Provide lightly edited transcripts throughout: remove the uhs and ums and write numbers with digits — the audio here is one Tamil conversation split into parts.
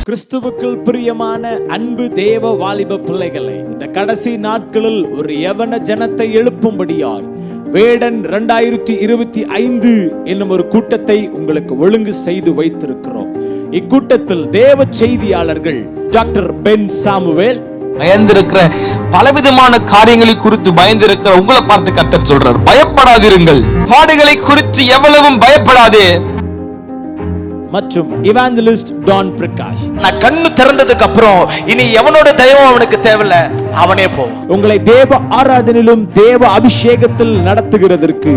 கிறிஸ்துவுக்குள் பிரியமான அன்பு தேவ வாலிப பிள்ளைகளை, இந்த கடைசி நாட்களில் ஒரு யவன ஜனத்தை எழுப்பும்படியாய் வேடன் 2025 என்னும் ஒரு கூட்டத்தை உங்களுக்கு ஒழுங்கு செய்து வைத்திருக்கிறோம். இக்கூட்டத்தில் தேவ செய்தியாளர்கள் டாக்டர் பென் சாமுவேல், பயந்திருக்கிற பலவிதமான காரியங்களை குறித்து பயந்திருக்கிற உங்களை பார்த்து கர்த்தர் சொல்றார், பயப்படாதிருங்கள், பாடுகளை குறித்து எவ்வளவும் பயப்படாதே. மற்றும் இவாஞ்சலிஸ்ட் டான் பிரகாஷ். நான் கண்ணு திறந்ததுக்கு அப்புறம் இனி எவனோட தெய்வம் அவனுக்கு தேவையில்ல, அவனே போ. உங்களை தேவ ஆராதனிலும் தேவ அபிஷேகத்தில் நடத்துகிறதற்கு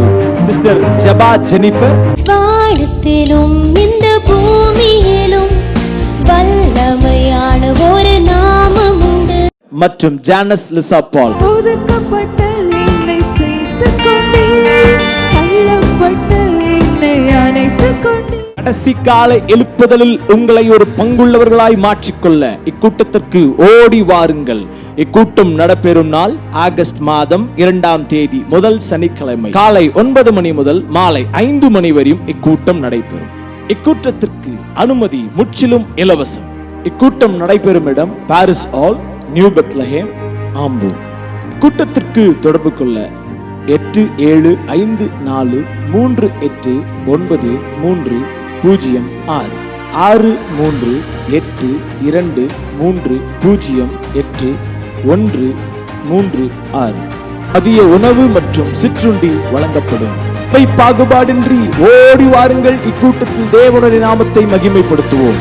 சிஸ்டர் ஜபா ஜெனிஃபர். வானத்திலும் இந்த பூமியிலும் வல்லமையான ஒரு நாமம் உண்டு. மற்றும் ஜானஸ் லிசா பால். ஒதுக்கப்பட்ட என்னை சேர்த்துக் கொண்டே, தள்ளப்பட்ட என்னை அணைத்துக் கொண்டே. கடைசி கால எழுப்புதலில் உங்களை ஒரு பங்குள்ளவர்களாய் மாற்றிக்கொள்ள இக்கூட்டத்திற்கு ஓடி வாருங்கள். இக்கூட்டம் நடைபெறும் நாள் ஆகஸ்ட் மாதம் 2ஆம் தேதி முதல் சனிக்கிழமை காலை 9 மணி முதல் மாலை 5 மணி வரையும் இக்கூட்டம் நடைபெறும். இக்கூட்டத்திற்கு அனுமதி முற்றிலும் இலவசம். இக்கூட்டம் நடைபெறும் இடம் Paris hall, new Bethlehem, Ambur. கூட்டத்திற்கு தொடர்பு கொள்ள 8754389306 6382308136. மதிய உணவு மற்றும் சிற்றுண்டி வழங்கப்படும். பாகுபாடின்றி ஓடி வாருங்கள். இக்கூட்டத்தில் தேவனுடைய நாமத்தை மகிமைப்படுத்துவோம்.